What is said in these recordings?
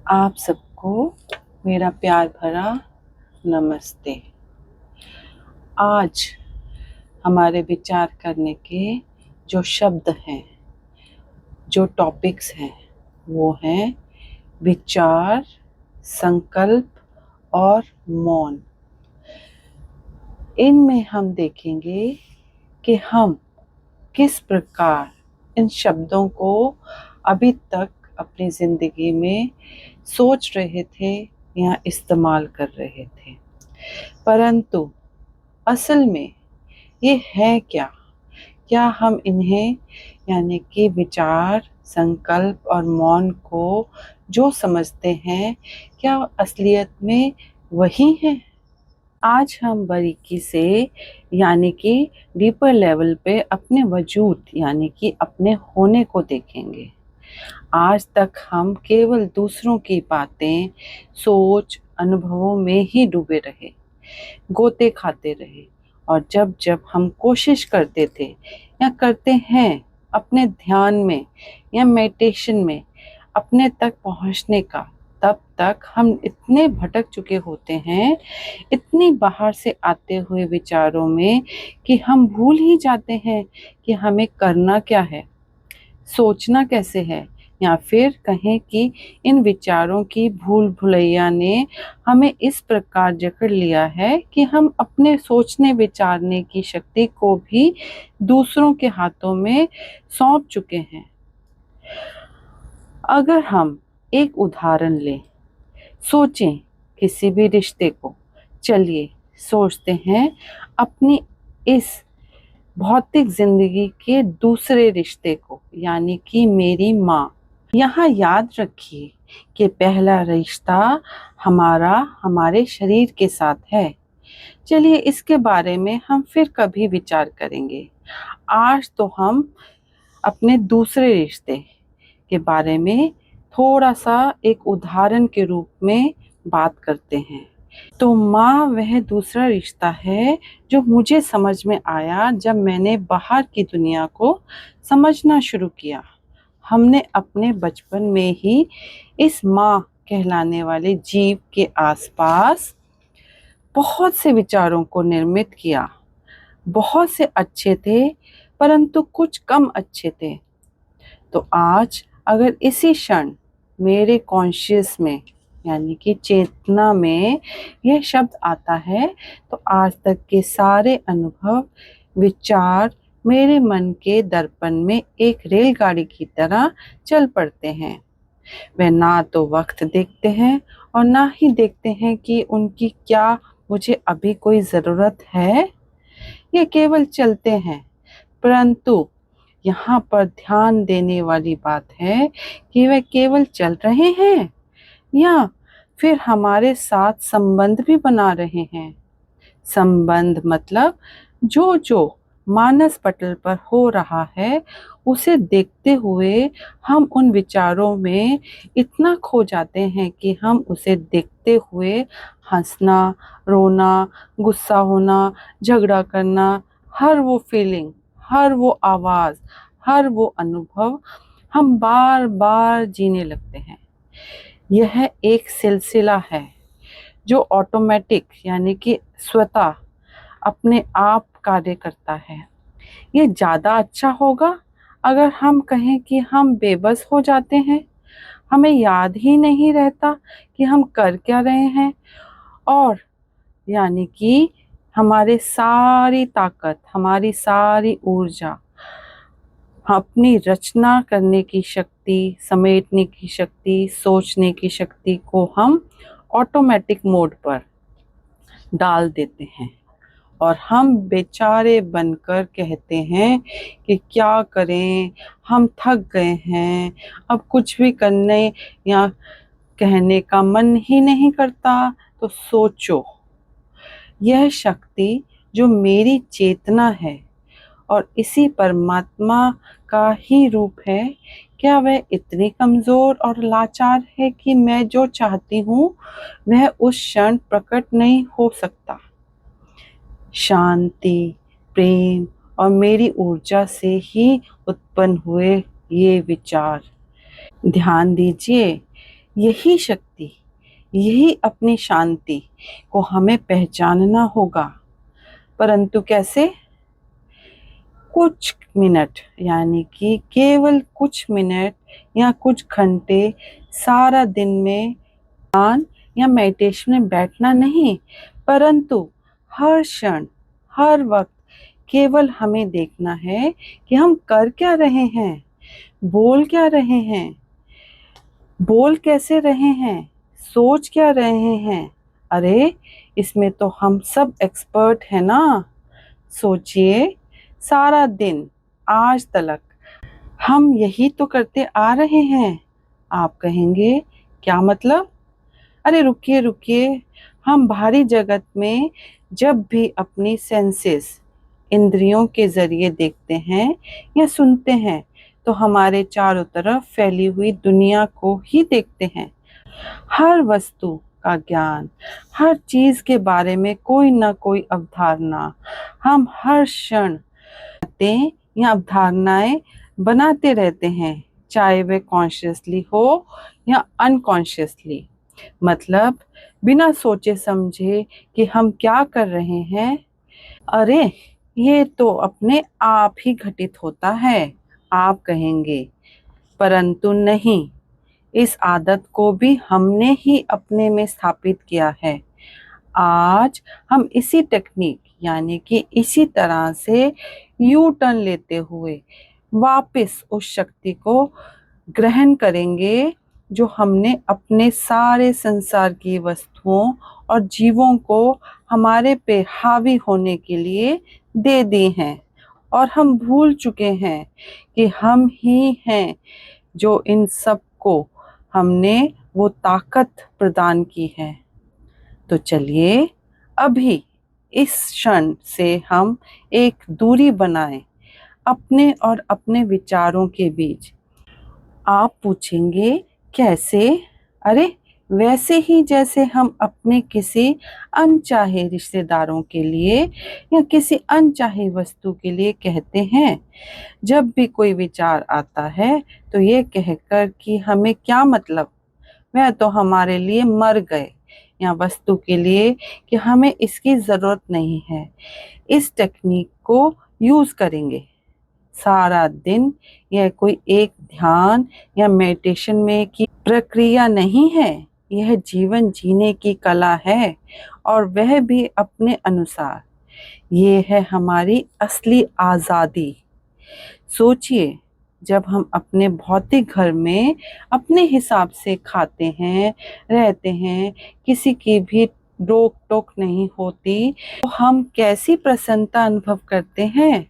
आप सबको मेरा प्यार भरा नमस्ते। आज हमारे विचार करने के जो शब्द हैं, जो टॉपिक्स हैं, वो हैं विचार, संकल्प और मौन। इनमें हम देखेंगे कि हम किस प्रकार इन शब्दों को अभी तक अपनी ज़िंदगी में सोच रहे थे या इस्तेमाल कर रहे थे, परंतु असल में ये है क्या? क्या हम इन्हें यानी कि विचार, संकल्प और मौन को जो समझते हैं, क्या असलियत में वही है? आज हम बारीकी से यानी कि डीपर लेवल पे अपने वजूद यानी कि अपने होने को देखेंगे। आज तक हम केवल दूसरों की बातें, सोच, अनुभवों में ही डूबे रहे, गोते खाते रहे और जब जब हम कोशिश करते थे या करते हैं अपने ध्यान में या मेडिटेशन में अपने तक पहुंचने का, तब तक हम इतने भटक चुके होते हैं, इतनी बाहर से आते हुए विचारों में कि हम भूल ही जाते हैं कि हमें करना क्या है, सोचना कैसे है, या फिर कहें कि इन विचारों की भूल भुलैया ने हमें इस प्रकार जकड़ लिया है कि हम अपने सोचने विचारने की शक्ति को भी दूसरों के हाथों में सौंप चुके हैं। अगर हम एक उदाहरण लें, सोचें किसी भी रिश्ते को। चलिए सोचते हैं अपनी इस भौतिक जिंदगी के दूसरे रिश्ते को, यानी कि मेरी माँ। यहाँ याद रखिए कि पहला रिश्ता हमारा हमारे शरीर के साथ है। चलिए इसके बारे में हम फिर कभी विचार करेंगे। आज तो हम अपने दूसरे रिश्ते के बारे में थोड़ा सा एक उदाहरण के रूप में बात करते हैं। तो माँ वह दूसरा रिश्ता है जो मुझे समझ में आया जब मैंने बाहर की दुनिया को समझना शुरू किया। हमने अपने बचपन में ही इस माँ कहलाने वाले जीव के आसपास बहुत से विचारों को निर्मित किया। बहुत से अच्छे थे, परंतु कुछ कम अच्छे थे। तो आज अगर इसी क्षण मेरे कॉन्शियस में यानी कि चेतना में यह शब्द आता है, तो आज तक के सारे अनुभव, विचार मेरे मन के दर्पण में एक रेलगाड़ी की तरह चल पड़ते हैं। वे ना तो वक्त देखते हैं और ना ही देखते हैं कि उनकी क्या मुझे अभी कोई ज़रूरत है। ये केवल चलते हैं, परंतु यहाँ पर ध्यान देने वाली बात है कि वे केवल चल रहे हैं या फिर हमारे साथ संबंध भी बना रहे हैं। संबंध मतलब जो जो मानस पटल पर हो रहा है, उसे देखते हुए हम उन विचारों में इतना खो जाते हैं कि हम उसे देखते हुए हंसना, रोना, गुस्सा होना, झगड़ा करना, हर वो फीलिंग, हर वो आवाज़, हर वो अनुभव हम बार बार जीने लगते हैं। यह एक सिलसिला है जो ऑटोमेटिक यानी कि स्वतः अपने आप कार्य करता है। ये ज़्यादा अच्छा होगा अगर हम कहें कि हम बेबस हो जाते हैं, हमें याद ही नहीं रहता कि हम कर क्या रहे हैं, और यानी कि हमारी सारी ताकत, हमारी सारी ऊर्जा, अपनी रचना करने की शक्ति, समेटने की शक्ति, सोचने की शक्ति को हम ऑटोमेटिक मोड पर डाल देते हैं और हम बेचारे बनकर कहते हैं कि क्या करें, हम थक गए हैं, अब कुछ भी करने या कहने का मन ही नहीं करता। तो सोचो, यह शक्ति जो मेरी चेतना है और इसी परमात्मा का ही रूप है, क्या वह इतनी कमज़ोर और लाचार है कि मैं जो चाहती हूँ वह उस क्षण प्रकट नहीं हो सकता? शांति, प्रेम और मेरी ऊर्जा से ही उत्पन्न हुए ये विचार। ध्यान दीजिए यही शक्ति, यही अपनी शांति को हमें पहचानना होगा। परंतु कैसे? कुछ मिनट, यानी कि केवल कुछ मिनट या कुछ घंटे सारा दिन में ध्यान या मेडिटेशन में बैठना नहीं, परंतु हर क्षण, हर वक्त केवल हमें देखना है कि हम कर क्या रहे हैं, बोल क्या रहे हैं, बोल कैसे रहे हैं, सोच क्या रहे हैं। अरे इसमें तो हम सब एक्सपर्ट हैं ना। सोचिए, सारा दिन आज तक हम यही तो करते आ रहे हैं। आप कहेंगे क्या मतलब? अरे रुकिए रुकिए, हम बाहरी जगत में जब भी अपनी सेंसेस, इंद्रियों के जरिए देखते हैं या सुनते हैं तो हमारे चारों तरफ फैली हुई दुनिया को ही देखते हैं। हर वस्तु का ज्ञान, हर चीज के बारे में कोई ना कोई अवधारणा हम हर क्षण बातें या अवधारणाएं बनाते रहते हैं, चाहे वे कॉन्शियसली हो या अनकॉन्शियसली। मतलब बिना सोचे समझे कि हम क्या कर रहे हैं। अरे ये तो अपने आप ही घटित होता है, आप कहेंगे। परंतु नहीं, इस आदत को भी हमने ही अपने में स्थापित किया है। आज हम इसी टेक्निक, यानी कि इसी तरह से यू टर्न लेते हुए वापस उस शक्ति को ग्रहण करेंगे जो हमने अपने सारे संसार की वस्तुओं और जीवों को हमारे पे हावी होने के लिए दे दी हैं, और हम भूल चुके हैं कि हम ही हैं जो इन सब को हमने वो ताकत प्रदान की है। तो चलिए अभी इस क्षण से हम एक दूरी बनाएं अपने और अपने विचारों के बीच। आप पूछेंगे कैसे? अरे वैसे ही जैसे हम अपने किसी अनचाहे रिश्तेदारों के लिए या किसी अनचाही वस्तु के लिए कहते हैं। जब भी कोई विचार आता है तो ये कहकर कि हमें क्या मतलब, वह तो हमारे लिए मर गए, या वस्तु के लिए कि हमें इसकी ज़रूरत नहीं है। इस टेक्निक को यूज़ करेंगे सारा दिन। यह कोई एक ध्यान या मेडिटेशन में की प्रक्रिया नहीं है, यह जीवन जीने की कला है, और वह भी अपने अनुसार। ये है हमारी असली आज़ादी। सोचिए, जब हम अपने भौतिक घर में अपने हिसाब से खाते हैं, रहते हैं, किसी की भी रोक टोक नहीं होती, तो हम कैसी प्रसन्नता अनुभव करते हैं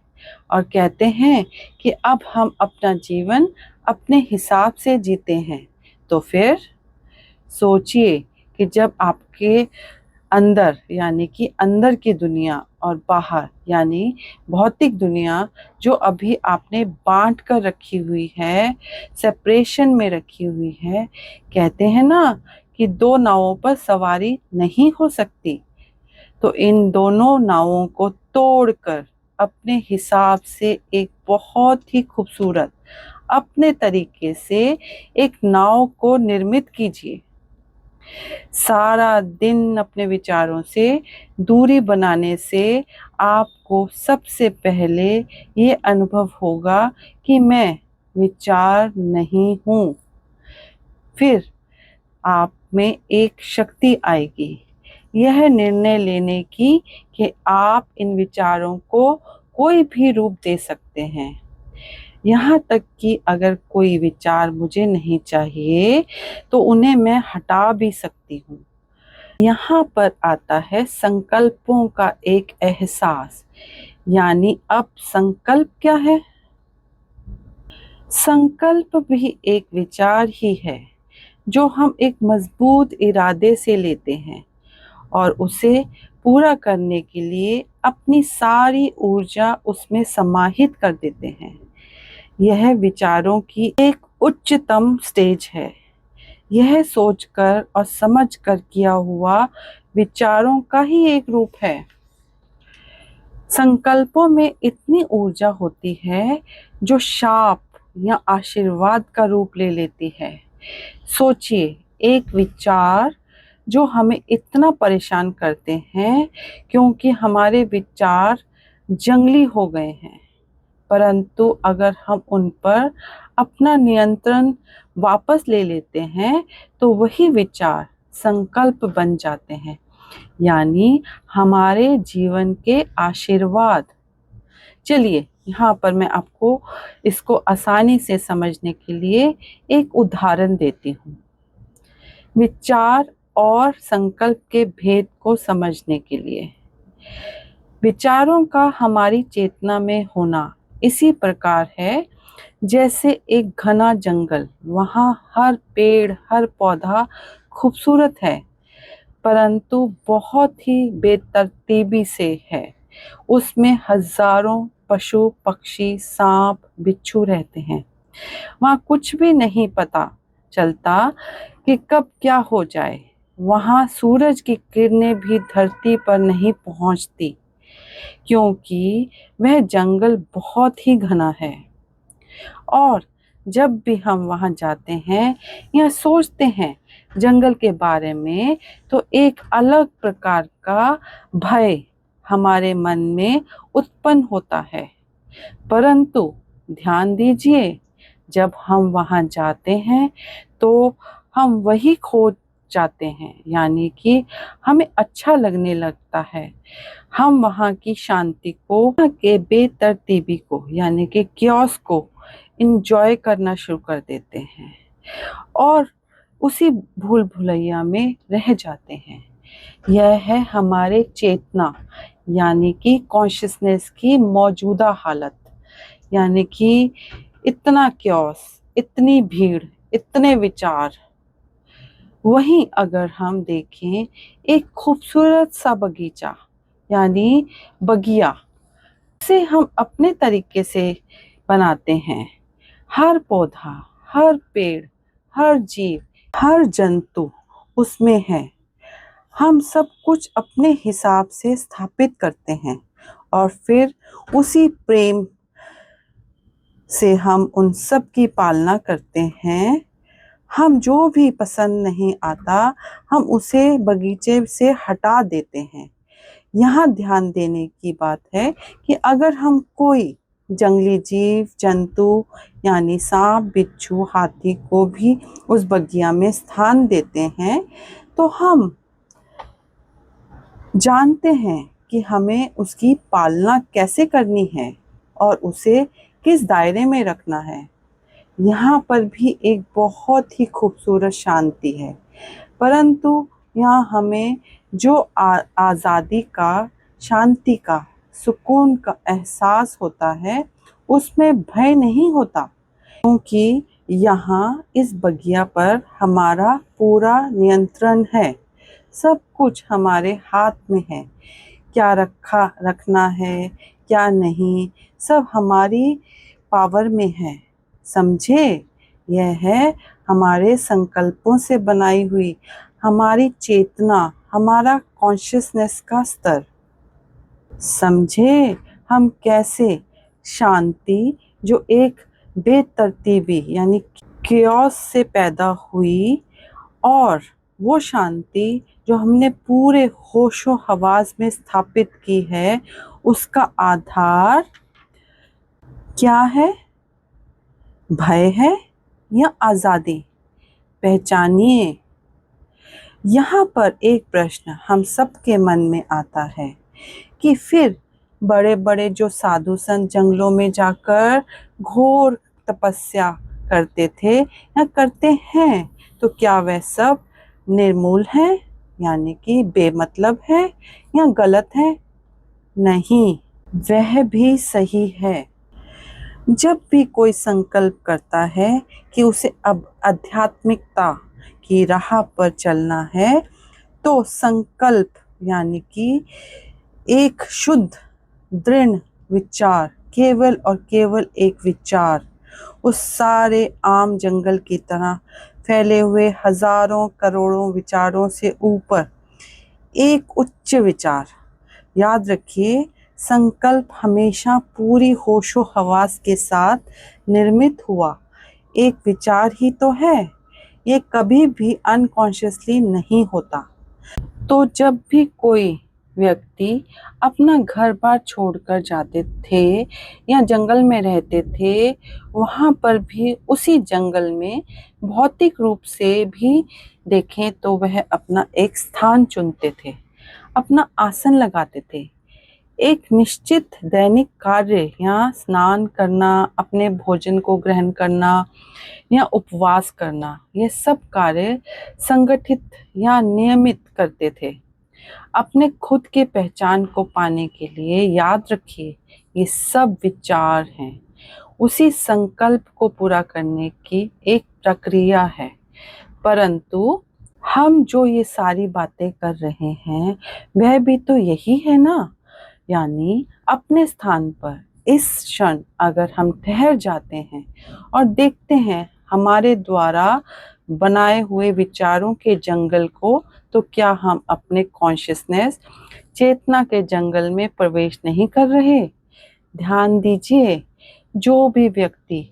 और कहते हैं कि अब हम अपना जीवन अपने हिसाब से जीते हैं। तो फिर सोचिए कि जब आपके अंदर, यानी कि अंदर की दुनिया, और बाहर यानी भौतिक दुनिया जो अभी आपने बांट कर रखी हुई है, सेपरेशन में रखी हुई है। कहते हैं ना कि दो नावों पर सवारी नहीं हो सकती, तो इन दोनों नावों को तोड़कर अपने हिसाब से एक बहुत ही खूबसूरत अपने तरीके से एक नाव को निर्मित कीजिए। सारा दिन अपने विचारों से दूरी बनाने से आपको सबसे पहले ये अनुभव होगा कि मैं विचार नहीं हूँ। फिर आप में एक शक्ति आएगी यह निर्णय लेने की कि आप इन विचारों को कोई भी रूप दे सकते हैं। यहाँ तक कि अगर कोई विचार मुझे नहीं चाहिए तो उन्हें मैं हटा भी सकती हूँ। यहाँ पर आता है संकल्पों का एक एहसास। यानी अब संकल्प क्या है? संकल्प भी एक विचार ही है जो हम एक मजबूत इरादे से लेते हैं और उसे पूरा करने के लिए अपनी सारी ऊर्जा उसमें समाहित कर देते हैं। यह विचारों की एक उच्चतम स्टेज है। यह सोचकर और समझकर किया हुआ विचारों का ही एक रूप है। संकल्पों में इतनी ऊर्जा होती है जो शाप या आशीर्वाद का रूप ले लेती है। सोचिए, एक विचार जो हमें इतना परेशान करते हैं क्योंकि हमारे विचार जंगली हो गए हैं, परंतु अगर हम उन पर अपना नियंत्रण वापस ले लेते हैं तो वही विचार संकल्प बन जाते हैं, यानी हमारे जीवन के आशीर्वाद। चलिए यहाँ पर मैं आपको इसको आसानी से समझने के लिए एक उदाहरण देती हूँ। विचार और संकल्प के भेद को समझने के लिए, विचारों का हमारी चेतना में होना इसी प्रकार है जैसे एक घना जंगल, वहाँ हर पेड़ हर पौधा खूबसूरत है परंतु बहुत ही बेतरतीबी से है। उसमें हजारों पशु पक्षी सांप बिच्छू रहते हैं। वहाँ कुछ भी नहीं पता चलता कि कब क्या हो जाए। वहाँ सूरज की किरणें भी धरती पर नहीं पहुँचती क्योंकि वह जंगल बहुत ही घना है। और जब भी हम वहाँ जाते हैं या सोचते हैं जंगल के बारे में तो एक अलग प्रकार का भय हमारे मन में उत्पन्न होता है। परंतु ध्यान दीजिए, जब हम वहाँ जाते हैं तो हम वही खो जाते हैं, यानी कि हमें अच्छा लगने लगता है। हम वहाँ की शांति को, के बेतरतीबी को यानी कि क्योस को इंजॉय करना शुरू कर देते हैं और उसी भूल भुलैया में रह जाते हैं। यह है हमारे चेतना यानी कि कॉन्शियसनेस की मौजूदा हालत, यानी कि इतना क्योस, इतनी भीड़, इतने विचार। वहीं अगर हम देखें एक खूबसूरत सा बगीचा यानी बगिया, से हम अपने तरीके से बनाते हैं। हर पौधा, हर पेड़, हर जीव, हर जंतु उसमें है। हम सब कुछ अपने हिसाब से स्थापित करते हैं और फिर उसी प्रेम से हम उन सब की पालना करते हैं। हम जो भी पसंद नहीं आता हम उसे बगीचे से हटा देते हैं। यहाँ ध्यान देने की बात है कि अगर हम कोई जंगली जीव जंतु यानी सांप बिच्छू हाथी को भी उस बगिया में स्थान देते हैं तो हम जानते हैं कि हमें उसकी पालना कैसे करनी है और उसे किस दायरे में रखना है। यहाँ पर भी एक बहुत ही खूबसूरत शांति है, परंतु यहाँ हमें जो आज़ादी का, शांति का, सुकून का एहसास होता है उसमें भय नहीं होता, क्योंकि यहाँ इस बगिया पर हमारा पूरा नियंत्रण है। सब कुछ हमारे हाथ में है, क्या रखना है क्या नहीं, सब हमारी पावर में है। समझे? यह है हमारे संकल्पों से बनाई हुई हमारी चेतना, हमारा कॉन्शियसनेस का स्तर। समझे हम कैसे शांति जो एक बेतरतीबी यानी क्योस से पैदा हुई और वो शांति जो हमने पूरे होशो हवास में स्थापित की है, उसका आधार क्या है? भय है या आज़ादी? पहचानिए। यहाँ पर एक प्रश्न हम सबके मन में आता है कि फिर बड़े बड़े जो साधु संत जंगलों में जाकर घोर तपस्या करते थे या करते हैं तो क्या वह सब निर्मूल है यानी कि बेमतलब है या गलत है? नहीं, वह भी सही है। जब भी कोई संकल्प करता है कि उसे अब आध्यात्मिकता की राह पर चलना है तो संकल्प यानी कि एक शुद्ध दृढ़ विचार, केवल और केवल एक विचार, उस सारे आम जंगल की तरह फैले हुए हजारों करोड़ों विचारों से ऊपर एक उच्च विचार। याद रखिए, संकल्प हमेशा पूरी होशो हवास के साथ निर्मित हुआ एक विचार ही तो है। ये कभी भी अनकॉन्शियसली नहीं होता। तो जब भी कोई व्यक्ति अपना घर बार छोड़कर जाते थे या जंगल में रहते थे, वहाँ पर भी उसी जंगल में भौतिक रूप से भी देखें तो वह अपना एक स्थान चुनते थे, अपना आसन लगाते थे। एक निश्चित दैनिक कार्य या स्नान करना, अपने भोजन को ग्रहण करना या उपवास करना, ये सब कार्य संगठित या नियमित करते थे। अपने खुद के पहचान को पाने के लिए याद रखिए, ये सब विचार हैं, उसी संकल्प को पूरा करने की एक प्रक्रिया है। परंतु हम जो ये सारी बातें कर रहे हैं वह भी तो यही है ना। यानी अपने स्थान पर इस क्षण अगर हम ठहर जाते हैं और देखते हैं हमारे द्वारा बनाए हुए विचारों के जंगल को, तो क्या हम अपने कॉन्शियसनेस चेतना के जंगल में प्रवेश नहीं कर रहे? ध्यान दीजिए, जो भी व्यक्ति,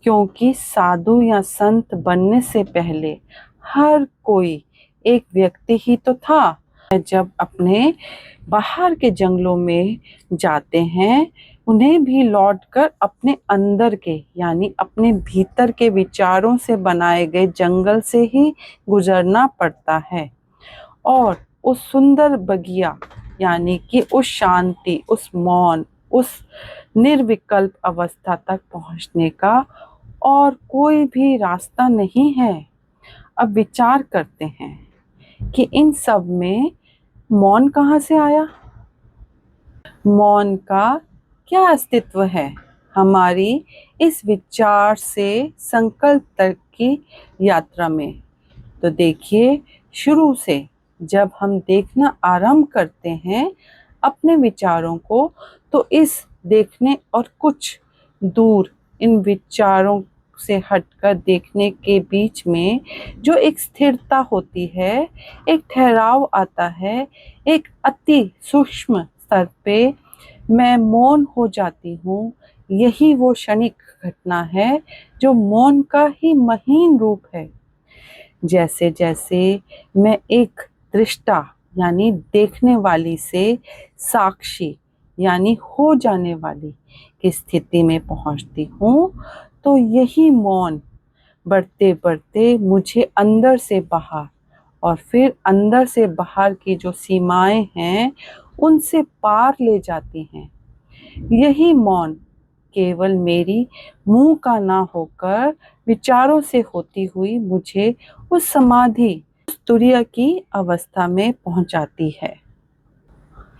क्योंकि साधु या संत बनने से पहले हर कोई एक व्यक्ति ही तो था। जब अपने बाहर के जंगलों में जाते हैं, उन्हें भी लौटकर अपने अंदर के यानी अपने भीतर के विचारों से बनाए गए जंगल से ही गुजरना पड़ता है और उस सुंदर बगिया यानी कि उस शांति, उस मौन, उस निर्विकल्प अवस्था तक पहुंचने का और कोई भी रास्ता नहीं है। अब विचार करते हैं कि इन सब में मौन कहाँ से आया? मौन का क्या अस्तित्व है हमारी इस विचार से संकल्प तक की यात्रा में? तो देखिए, शुरू से जब हम देखना आरंभ करते हैं अपने विचारों को, तो इस देखने और कुछ दूर इन विचारों से हटकर देखने के बीच में जो एक स्थिरता होती है, एक ठहराव आता है, एक अति सूक्ष्म स्तर पे मैं मौन हो जाती हूँ। यही वो क्षणिक घटना है जो मौन का ही महीन रूप है। जैसे जैसे मैं एक दृष्टा यानी देखने वाली से साक्षी यानी हो जाने वाली की स्थिति में पहुंचती हूँ, तो यही मौन बढ़ते बढ़ते मुझे अंदर से बाहर और फिर अंदर से बाहर की जो सीमाएं हैं उनसे पार ले जाती हैं। यही मौन केवल मेरी मुंह का ना होकर विचारों से होती हुई मुझे उस समाधि, उस तुरीय की अवस्था में पहुंचाती है।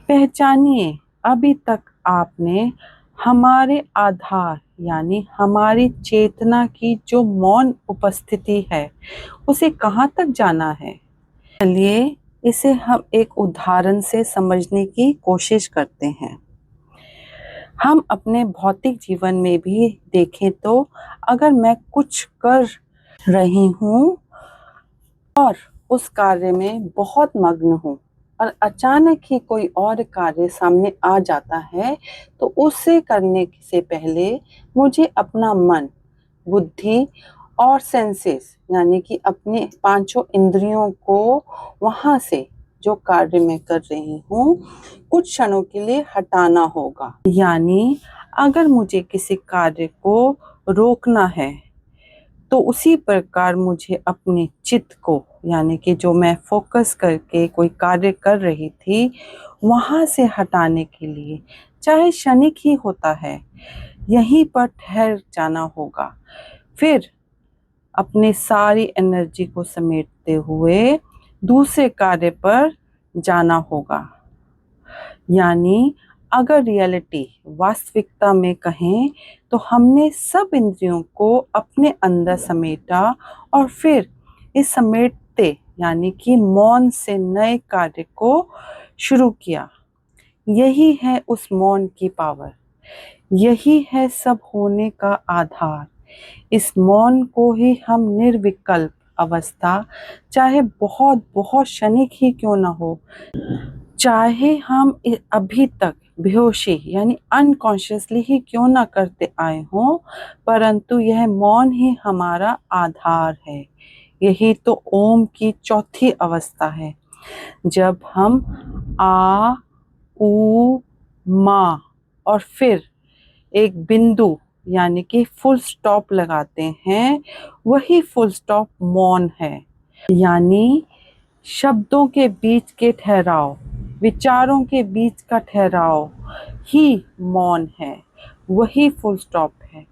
पहचानिए, अभी तक आपने हमारे आधार यानी हमारी चेतना की जो मौन उपस्थिति है उसे कहाँ तक जाना है। चलिए इसे हम एक उदाहरण से समझने की कोशिश करते हैं। हम अपने भौतिक जीवन में भी देखें तो अगर मैं कुछ कर रही हूँ और उस कार्य में बहुत मग्न हूँ और अचानक ही कोई और कार्य सामने आ जाता है, तो उसे करने से पहले मुझे अपना मन, बुद्धि और सेंसेस यानी कि अपने पांचों इंद्रियों को वहाँ से जो कार्य मैं कर रही हूँ कुछ क्षणों के लिए हटाना होगा। यानी अगर मुझे किसी कार्य को रोकना है, तो उसी प्रकार मुझे अपने चित्त को यानी कि जो मैं फोकस करके कोई कार्य कर रही थी वहाँ से हटाने के लिए, चाहे क्षणिक ही होता है, यहीं पर ठहर जाना होगा। फिर अपने सारी एनर्जी को समेटते हुए दूसरे कार्य पर जाना होगा। यानी अगर रियलिटी वास्तविकता में कहें तो हमने सब इंद्रियों को अपने अंदर समेटा और फिर इस समेटते यानी कि मौन से नए कार्य को शुरू किया। यही है उस मौन की पावर, यही है सब होने का आधार। इस मौन को ही हम निर्विकल्प अवस्था, चाहे बहुत बहुत क्षणिक ही क्यों ना हो, चाहे हम अभी तक बेहोशी यानी अनकॉन्शियसली ही क्यों ना करते आए हों, परंतु यह मौन ही हमारा आधार है। यही तो ओम की चौथी अवस्था है। जब हम आ, ऊ, मा और फिर एक बिंदु यानी कि फुल स्टॉप लगाते हैं, वही फुल स्टॉप मौन है। यानी शब्दों के बीच के ठहराव, विचारों के बीच का ठहराव ही मौन है, वही फुल स्टॉप है।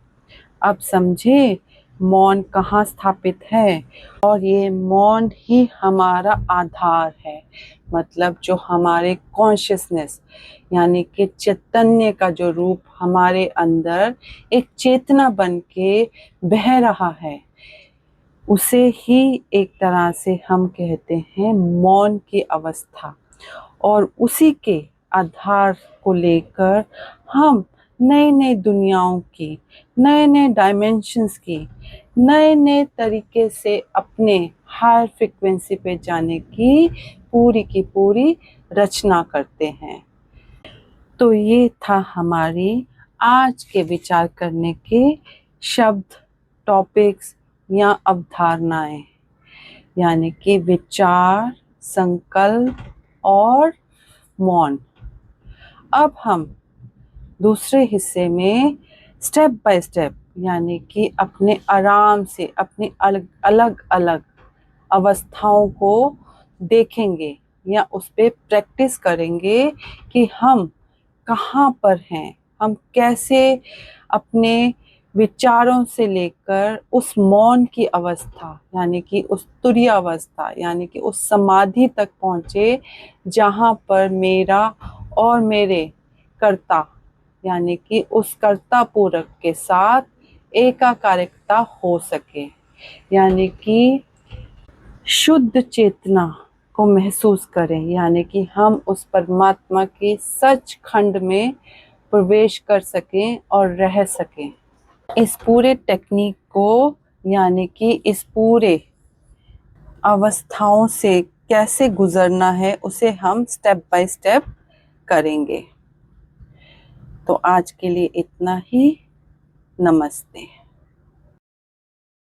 अब समझे मौन कहाँ स्थापित है, और ये मौन ही हमारा आधार है। मतलब जो हमारे कॉन्शियसनेस यानी कि चैतन्य का जो रूप हमारे अंदर एक चेतना बन के बह रहा है, उसे ही एक तरह से हम कहते हैं मौन की अवस्था। और उसी के आधार को लेकर हम नए नए दुनियाओं की, नए नए डायमेंशंस की, नए नए तरीके से अपने हायर फ्रिक्वेंसी पे जाने की पूरी रचना करते हैं। तो ये था हमारी आज के विचार करने के शब्द, टॉपिक्स या अवधारणाएं, यानी कि विचार, संकल्प और मौन। अब हम दूसरे हिस्से में स्टेप बाय स्टेप यानी कि अपने आराम से अपनी अलग अलग अवस्थाओं को देखेंगे या उस पर प्रैक्टिस करेंगे कि हम कहाँ पर हैं, हम कैसे अपने विचारों से लेकर उस मौन की अवस्था यानी कि उस तुरीय अवस्था यानी कि उस समाधि तक पहुँचे जहाँ पर मेरा और मेरे कर्ता यानी कि उस कर्ता पूरक के साथ एकाकारिकता हो सके, यानी कि शुद्ध चेतना को महसूस करें, यानी कि हम उस परमात्मा के सच खंड में प्रवेश कर सकें और रह सकें। इस पूरे टेक्निक को यानी कि इस पूरे अवस्थाओं से कैसे गुजरना है उसे हम स्टेप बाय स्टेप करेंगे। तो आज के लिए इतना ही। नमस्ते।